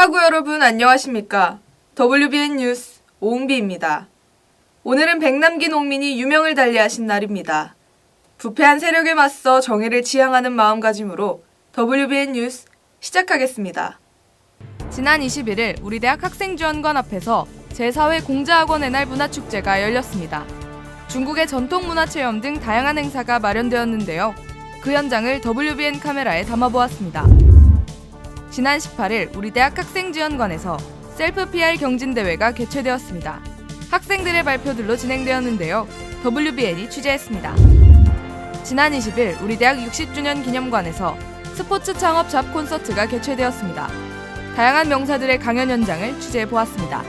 하구 여러분 안녕하십니까? WBN 뉴스 오은비입니다. 오늘은 백남기 농민이 유명을 달리하신 날입니다. 부패한 세력에 맞서 정의를 지향하는 마음가짐으로 WBN 뉴스 시작하겠습니다. 지난 21일 우리 대학 학생지원관 앞에서 제4회 공자학원의 날 문화축제가 열렸습니다. 중국의 전통문화체험 등 다양한 행사가 마련되었는데요. 그 현장을 WBN 카메라에 담아보았습니다. 지난 18일 우리 대학 학생지원관에서 셀프 PR 경진대회가 개최되었습니다. 학생들의 발표들로 진행되었는데요. WBN이 취재했습니다. 지난 20일 우리 대학 60주년 기념관에서 스포츠 창업 잡 콘서트가 개최되었습니다. 다양한 명사들의 강연 현장을 취재해보았습니다.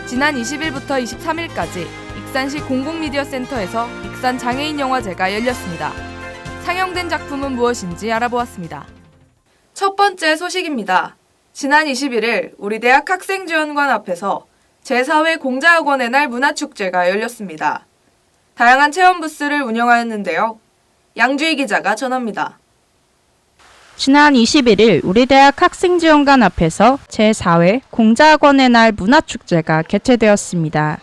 지난 20일부터 23일까지 익산시 공공미디어센터에서 익산 장애인 영화제가 열렸습니다. 상영된 작품은 무엇인지 알아보았습니다. 첫 번째 소식입니다. 지난 21일 우리 대학 학생지원관 앞에서 제4회 공자학원의 날 문화축제가 열렸습니다. 다양한 체험 부스를 운영하였는데요. 양주희 기자가 전합니다. 지난 21일 우리 대학 학생지원관 앞에서 제4회 공자학원의 날 문화축제가 개최되었습니다.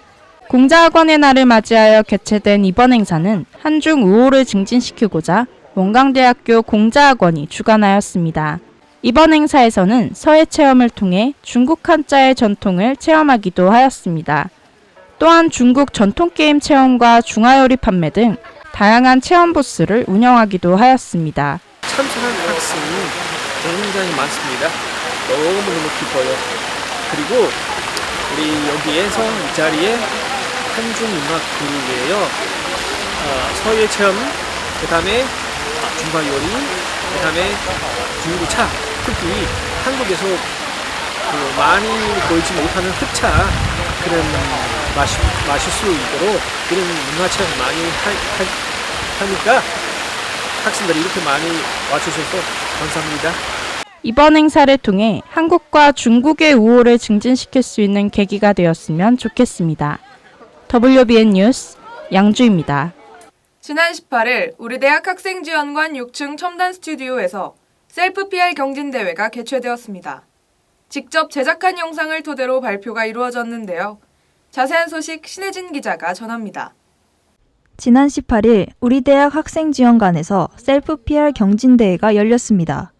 공자학원의 날을 맞이하여 개최된 이번 행사는 한중 우호를 증진시키고자 원광대학교 공자학원이 주관하였습니다. 이번 행사에서는 서예 체험을 통해 중국 한자의 전통을 체험하기도 하였습니다. 또한 중국 전통게임 체험과 중화요리 판매 등 다양한 체험 부스를 운영하기도 하였습니다. 참석한 학생이 굉장히 많습니다. 너무너무 기뻐요. 그리고 우리 여기에서 이 자리에 한중문화교육이에요. 서예 체험, 그 다음에 중화요리, 그 다음에 중국차, 특히 한국에서 많이 보이지 못하는 흑차 그런 마실 수 있도록 이런 문화체험 많이 하니까 학생들이 이렇게 많이 와주셔서 감사합니다. 이번 행사를 통해 한국과 중국의 우호를 증진시킬 수 있는 계기가 되었으면 좋겠습니다. WBN 뉴스 양주입니다. 지난 18일 우리 대학 학생지원관 6층 첨단 스튜디오에서 셀프 PR 경진대회가 개최되었습니다. 직접 제작한 영상을 토대로 발표가 이루어졌는데요. 자세한 소식 신혜진 기자가 전합니다. 지난 18일 우리 대학 학생지원관에서 셀프 PR 경진대회가 열렸습니다.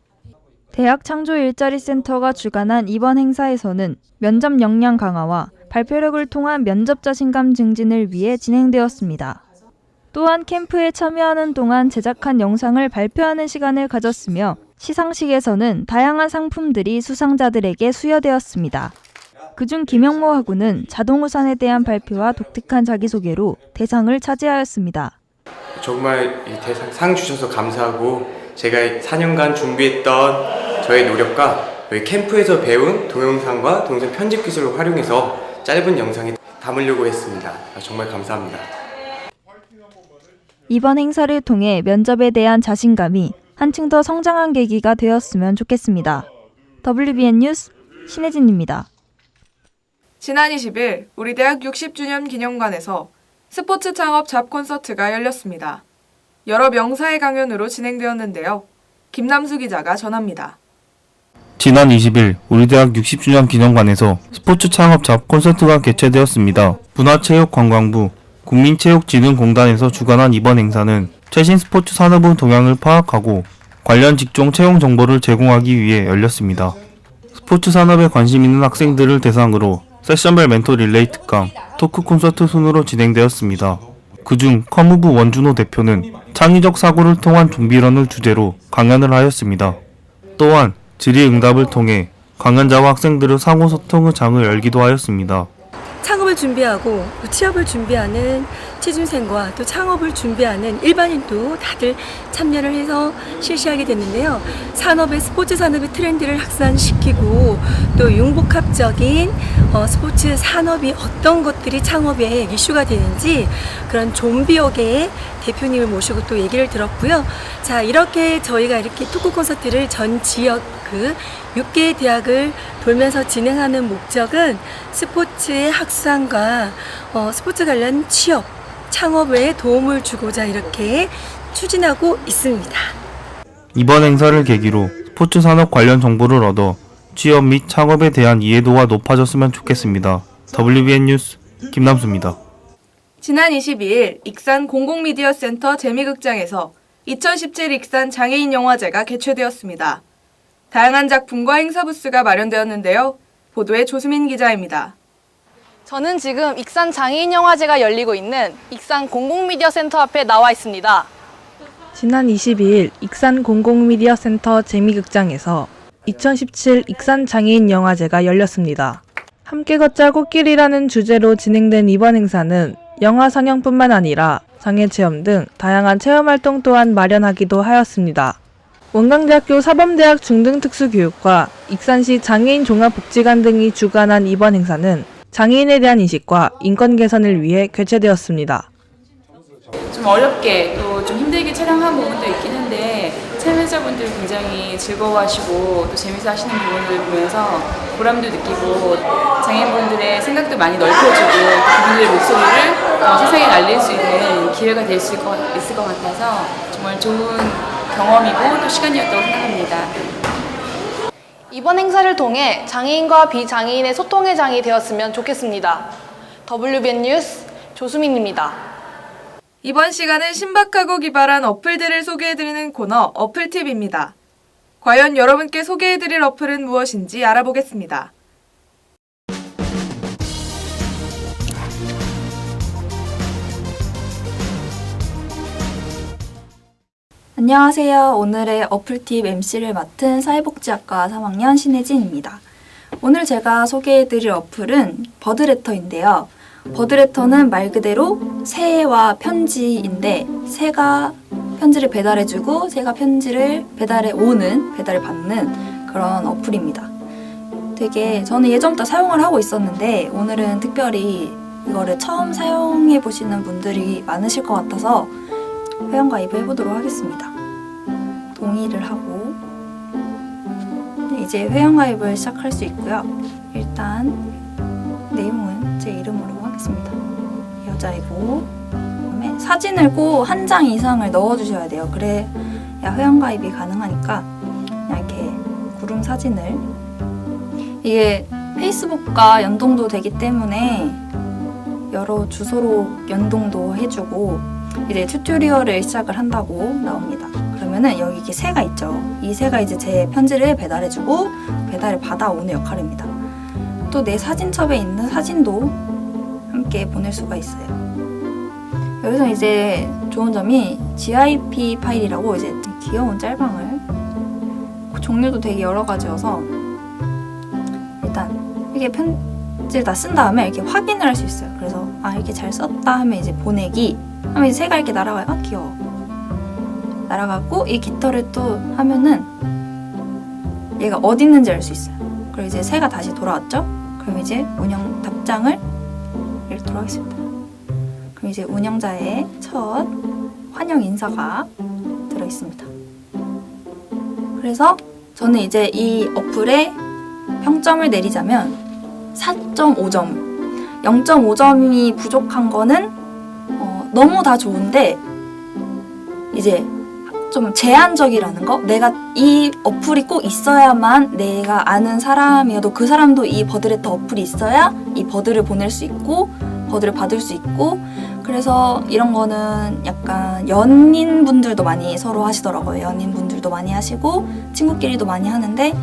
대학 창조 일자리 센터가 주관한 이번 행사에서는 면접 역량 강화와 발표력을 통한 면접 자신감 증진을 위해 진행되었습니다. 또한 캠프에 참여하는 동안 제작한 영상을 발표하는 시간을 가졌으며 시상식에서는 다양한 상품들이 수상자들에게 수여되었습니다. 그중 김영모 학우는 자동우산에 대한 발표와 독특한 자기소개로 대상을 차지하였습니다. 정말 이 대상 상 주셔서 감사하고 제가 4년간 준비했던 저의 노력과 여기 캠프에서 배운 동영상과 동영상 편집 기술을 활용해서 짧은 영상에 담으려고 했습니다. 정말 감사합니다. 이번 행사를 통해 면접에 대한 자신감이 한층 더 성장한 계기가 되었으면 좋겠습니다. WBN 뉴스 신혜진입니다. 지난 20일 우리 대학 60주년 기념관에서 스포츠 창업 잡 콘서트가 열렸습니다. 여러 명사의 강연으로 진행되었는데요. 김남수 기자가 전합니다. 지난 20일 우리 대학 60주년 기념관에서 스포츠 창업 잡 콘서트가 개최되었습니다. 문화체육관광부, 국민체육진흥공단에서 주관한 이번 행사는 최신 스포츠 산업의 동향을 파악하고 관련 직종 채용 정보를 제공하기 위해 열렸습니다. 스포츠 산업에 관심 있는 학생들을 대상으로 세션별 멘토 릴레이 특강, 토크 콘서트 순으로 진행되었습니다. 그중 커무부 원준호 대표는 창의적 사고를 통한 좀비런을 주제로 강연을 하였습니다. 또한 질의응답을 통해 강연자와 학생들의 상호소통의 장을 열기도 하였습니다. 창업을 준비하고 또 취업을 준비하는 취준생과 또 창업을 준비하는 일반인도 다들 참여를 해서 실시하게 됐는데요. 스포츠 산업의 트렌드를 확산시키고 또 융복합적인 스포츠 산업이 어떤 것들이 창업에 이슈가 되는지 그런 좀비역의 대표님을 모시고 또 얘기를 들었고요. 자, 이렇게 저희가 이렇게 토크 콘서트를 전 지역 6개의 대학을 돌면서 진행하는 목적은 스포츠의 확산과 스포츠 관련 취업, 창업에 도움을 주고자 이렇게 추진하고 있습니다. 이번 행사를 계기로 스포츠 산업 관련 정보를 얻어 취업 및 창업에 대한 이해도가 높아졌으면 좋겠습니다. WBN 뉴스 김남수입니다. 지난 22일 익산 공공미디어센터 재미극장에서 2017 익산 장애인 영화제가 개최되었습니다. 다양한 작품과 행사 부스가 마련되었는데요. 보도에 조수민 기자입니다. 저는 지금 익산 장애인 영화제가 열리고 있는 익산 공공미디어센터 앞에 나와 있습니다. 지난 22일 익산 공공미디어센터 재미극장에서 2017 익산 장애인 영화제가 열렸습니다. 함께 걷자 꽃길이라는 주제로 진행된 이번 행사는 영화 상영뿐만 아니라 장애체험 등 다양한 체험활동 또한 마련하기도 하였습니다. 원광대학교 사범대학 중등특수교육과 익산시 장애인 종합복지관 등이 주관한 이번 행사는 장애인에 대한 인식과 인권 개선을 위해 개최되었습니다. 좀 어렵게 또 좀 힘들게 촬영한 부분도 있긴 한데 참여자분들 굉장히 즐거워하시고 또 재밌어 하시는 부분들을 보면서 보람도 느끼고 장애인분들의 생각도 많이 넓혀주고 또 그분들의 목소리를 세상에 알릴 수 있는 기회가 될 수 있을 것 같아서 정말 좋은 경험이고 또 시간이었다고 생각합니다. 이번 행사를 통해 장애인과 비장애인의 소통의 장이 되었으면 좋겠습니다. WBN 뉴스 조수민입니다. 이번 시간은 신박하고 기발한 어플들을 소개해드리는 코너 어플팁입니다. 과연 여러분께 소개해드릴 어플은 무엇인지 알아보겠습니다. 안녕하세요. 오늘의 어플팁 MC를 맡은 사회복지학과 3학년 신혜진입니다. 오늘 제가 소개해드릴 어플은 버드레터인데요. 버드레터는 말 그대로 새와 편지인데 새가 편지를 배달해주고 새가 편지를 배달해 오는, 배달을 받는 그런 어플입니다. 되게 저는 예전부터 사용을 하고 있었는데 오늘은 특별히 이거를 처음 사용해 보시는 분들이 많으실 것 같아서 회원가입을 해보도록 하겠습니다. 동의를 하고 이제 회원가입을 시작할 수 있고요. 일단 내용은 제 이름으로 하겠습니다. 여자이고 그다음에 사진을 꼭 한 장 이상을 넣어주셔야 돼요. 그래야 회원가입이 가능하니까 그냥 이렇게 구름 사진을 이게 페이스북과 연동도 되기 때문에 여러 주소로 연동도 해주고 이제 튜토리얼을 시작을 한다고 나옵니다. 그러면은 여기 이렇게 새가 있죠. 이 새가 이제 제 편지를 배달해주고 배달을 받아오는 역할입니다. 또 내 사진첩에 있는 사진도 함께 보낼 수가 있어요. 여기서 이제 좋은 점이 GIF 파일이라고 이제 귀여운 짤방을 종류도 되게 여러 가지여서 일단 이렇게 편지를 다 쓴 다음에 이렇게 확인을 할 수 있어요. 그래서 이렇게 잘 썼다 하면 이제 보내기 하면 이제 새가 이렇게 날아가요. 귀여워. 날아가고 이 깃털을 또 하면은 얘가 어디 있는지 알 수 있어요. 그리고 이제 새가 다시 돌아왔죠? 그럼 이제 운영 답장을 읽도록 하겠습니다. 그럼 이제 운영자의 첫 환영 인사가 들어있습니다. 그래서 저는 이제 이 어플에 평점을 내리자면 4.5점. 0.5점이 부족한 거는 너무 다 좋은데 이제 좀 제한적이라는 거. 내가 이 어플이 꼭 있어야만 내가 아는 사람이어도 그 사람도 이 버드레터 어플이 있어야 이 버드를 보낼 수 있고 버드를 받을 수 있고 그래서 이런 거는 약간 연인분들도 많이 서로 하시더라고요. 연인분들도 많이 하시고 친구끼리도 많이 하는데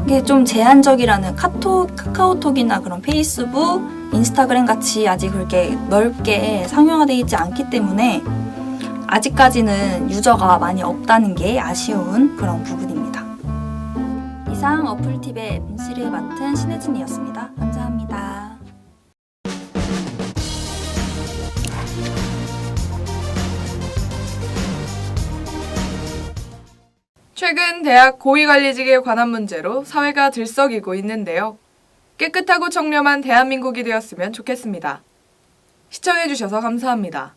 이게 좀 제한적이라는 카카오톡이나 그런 페이스북, 인스타그램 같이 아직 그렇게 넓게 상용화되어 있지 않기 때문에 아직까지는 유저가 많이 없다는 게 아쉬운 그런 부분입니다. 이상 어플팁의 MC를 맡은 신혜진이었습니다. 감사합니다. 최근 대학 고위관리직에 관한 문제로 사회가 들썩이고 있는데요. 깨끗하고 청렴한 대한민국이 되었으면 좋겠습니다. 시청해주셔서 감사합니다.